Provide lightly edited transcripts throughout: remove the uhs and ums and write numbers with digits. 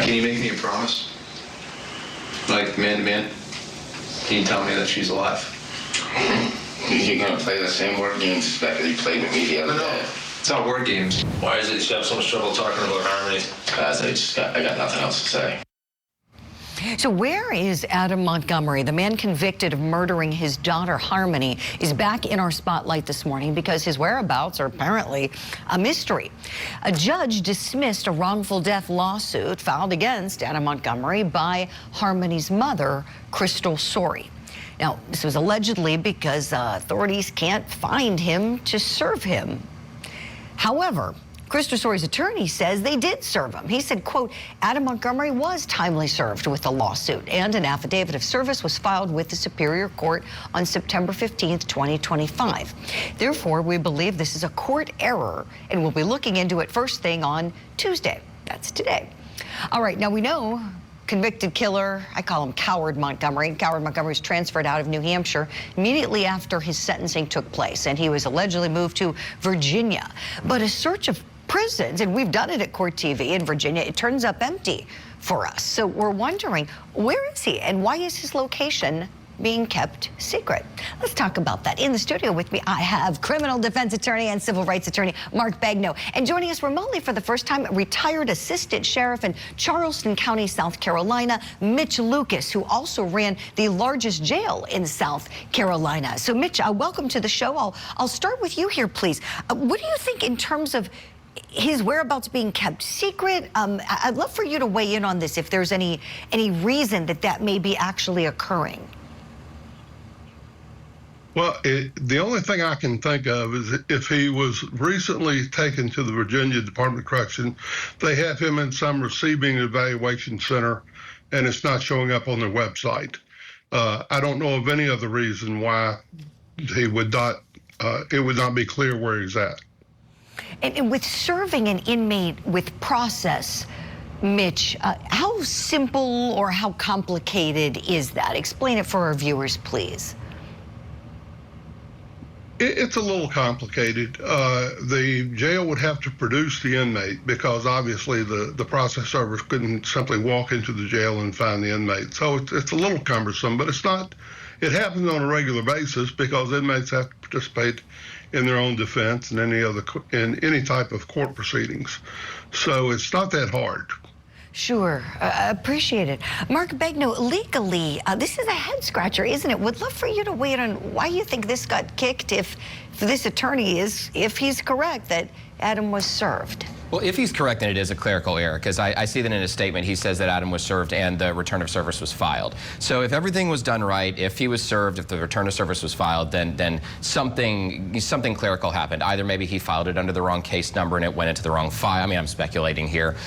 Can you make me a promise? Like, man to man? Can you tell me that she's alive? You're gonna play the same word games that you played with me the other day. It's not word games. Why is it you have so much trouble talking about Harmony? Guys, I got nothing else to say. So where is Adam Montgomery? The man convicted of murdering his daughter Harmony is back in our spotlight this morning because his whereabouts are apparently a mystery. A judge dismissed a wrongful death lawsuit filed against Adam Montgomery by Harmony's mother, Crystal Sorey. Now, this was allegedly because authorities can't find him to serve him. However, Crystal Sorey's attorney says they did serve him. He said, quote, Adam Montgomery was timely served with the lawsuit, and an affidavit of service was filed with the Superior Court on September 15th, 2025. Therefore, we believe this is a court error, and we'll be looking into it first thing on Tuesday. That's today. All right, now we know convicted killer, I call him Coward Montgomery. Coward Montgomery was transferred out of New Hampshire immediately after his sentencing took place, and he was allegedly moved to Virginia. But a search of prisons, and we've done it at Court TV in Virginia, it turns up empty for us. So we're wondering, where is he and why is his location being kept secret? Let's talk about that. In the studio with me, I have criminal defense attorney and civil rights attorney Mark Bagno. And joining us remotely for the first time, retired assistant sheriff in Charleston County, South Carolina, Mitch Lucas, who also ran the largest jail in South Carolina. So Mitch, welcome to the show. I'll start with you here, please. What do you think in terms of his whereabouts being kept secret? I'd love for you to weigh in on this, if there's any reason that may be actually occurring. Well, the only thing I can think of is if he was recently taken to the Virginia Department of Correction, they have him in some receiving evaluation center, and it's not showing up on their website. I don't know of any other reason why he would not. It would not be clear where he's at. And with serving an inmate with process, Mitch, how simple or how complicated is that? Explain it for our viewers, please. It's a little complicated. The jail would have to produce the inmate because obviously the process servers couldn't simply walk into the jail and find the inmate. So it's a little cumbersome, but it's not. It happens on a regular basis because inmates have to participate in their own defense and in any type of court proceedings. So it's not that hard. Sure, appreciate it. Mark Bagno, legally, this is a head scratcher, isn't it? Would love for you to weigh in on why you think this got kicked if this attorney if he's correct that Adam was served. Well, if he's correct, then it is a clerical error, because I see that in his statement he says that Adam was served and the return of service was filed. So if everything was done right, if he was served, if the return of service was filed, then something clerical happened. Either maybe he filed it under the wrong case number and it went into the wrong file. I mean, I'm speculating here.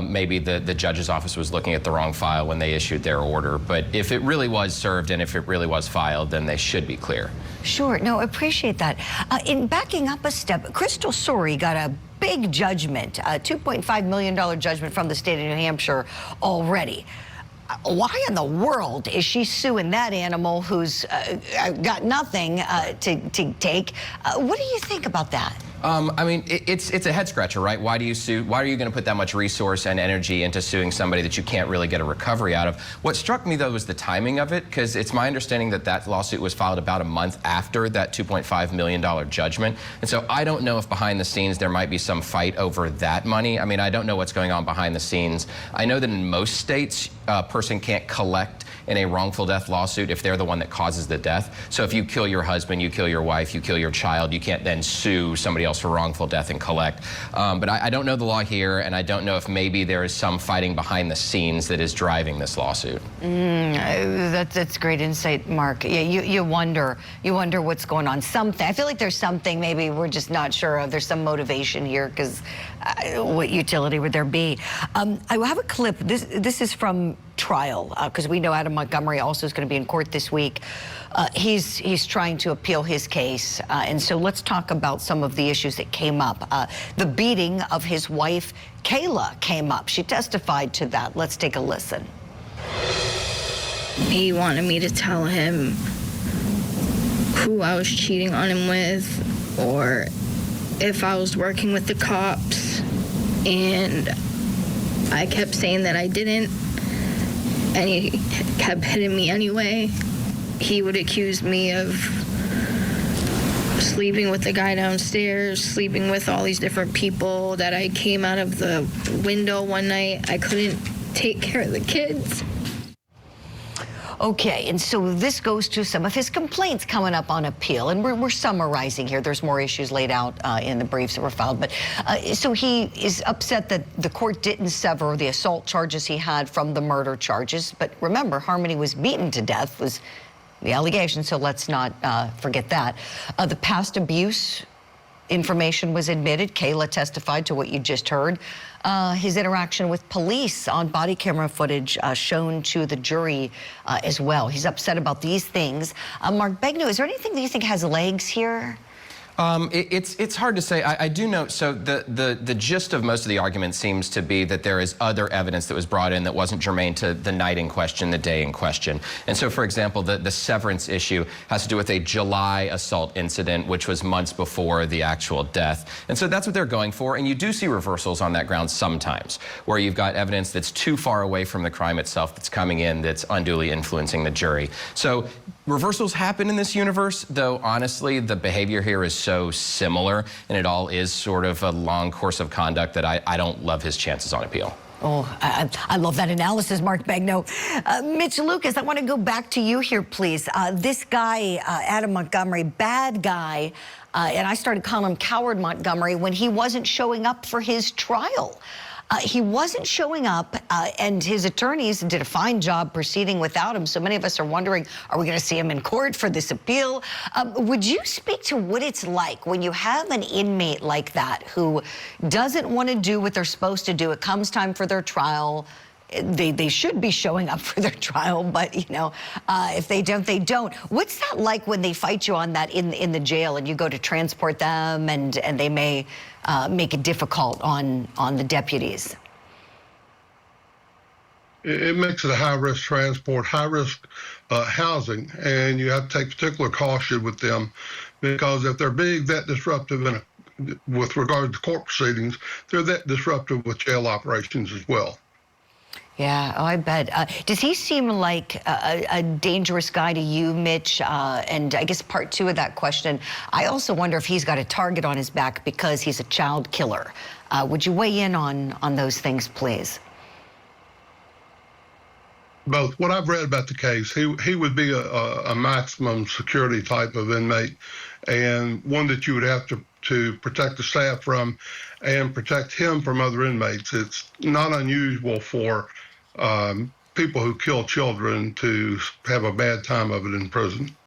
Maybe the judge's office was looking at the wrong file when they issued their order. But if it really was served and if it really was filed, then they should be clear. Sure, no, appreciate that. In backing up a step, Crystal Sorey got a big judgment, a $2.5 million judgment from the state of New Hampshire already. Why in the world is she suing that animal who's got nothing to take? What do you think about that? I mean, it's a head scratcher, right? Why do you sue? Why are you going to put that much resource and energy into suing somebody that you can't really get a recovery out of? What struck me, though, was the timing of it, because it's my understanding that that lawsuit was filed about a month after that $2.5 million judgment. And so I don't know if behind the scenes there might be some fight over that money. I mean, I don't know what's going on behind the scenes. I know that in most states, a person can't collect in a wrongful death lawsuit if they're the one that causes the death. So if you kill your husband, you kill your wife, you kill your child, you can't then sue somebody else for wrongful death and collect. But I don't know the law here, and I don't know if maybe there is some fighting behind the scenes that is driving this lawsuit. That's great insight, Mark. Yeah, you wonder what's going on. I feel like there's something maybe we're just not sure of. There's some motivation here, because what utility would there be? I have a clip. This is from trial, because we know Adam Montgomery also is going to be in court this week. He's trying to appeal his case, and so let's talk about some of the issues that came up. The beating of his wife, Kayla, came up. She testified to that. Let's take a listen. He wanted me to tell him who I was cheating on him with, or if I was working with the cops, and I kept saying that I didn't, and he kept hitting me anyway. He would accuse me of sleeping with the guy downstairs, sleeping with all these different people, that I came out of the window one night. I couldn't take care of the kids. Okay, and so this goes to some of his complaints coming up on appeal, and we're summarizing here. There's more issues laid out in the briefs that were filed, but so he is upset that the court didn't sever the assault charges he had from the murder charges. But remember, Harmony was beaten to death, was the allegation, so let's not forget that. The past abuse information was admitted. Kayla testified to what you just heard. His interaction with police on body camera footage shown to the jury as well. He's upset about these things. Mark Begnaud, is there anything that you think has legs here? It's hard to say. I do know, so the gist of most of the argument seems to be that there is other evidence that was brought in that wasn't germane to the night in question, the day in question. And so, for example, the severance issue has to do with a July assault incident, which was months before the actual death. And so that's what they're going for. And you do see reversals on that ground sometimes, where you've got evidence that's too far away from the crime itself that's coming in that's unduly influencing the jury. So reversals happen in this universe, though honestly, the behavior here is so similar, and it all is sort of a long course of conduct that I don't love his chances on appeal. Oh, I love that analysis, Mark Begnaud. Mitch Lucas, I want to go back to you here, please. This guy, Adam Montgomery, bad guy, and I started calling him Coward Montgomery when he wasn't showing up for his trial. He wasn't showing up, and his attorneys did a fine job proceeding without him. So many of us are wondering, are we going to see him in court for this appeal? Would you speak to what it's like when you have an inmate like that who doesn't want to do what they're supposed to do? It comes time for their trial. They should be showing up for their trial, but, you know, if they don't, they don't. What's that like when they fight you on that in the jail and you go to transport them and they may make it difficult on the deputies? It makes it a high-risk transport, high-risk housing, and you have to take particular caution with them because if they're being that disruptive with regard to court proceedings, they're that disruptive with jail operations as well. Yeah, oh, I bet. Does he seem like a dangerous guy to you, Mitch? And I guess part two of that question, I also wonder if he's got a target on his back because he's a child killer. Would you weigh in on those things, please? Both. What I've read about the case, he would be a maximum security type of inmate and one that you would have to protect the staff from and protect him from other inmates. It's not unusual for people who kill children to have a bad time of it in prison.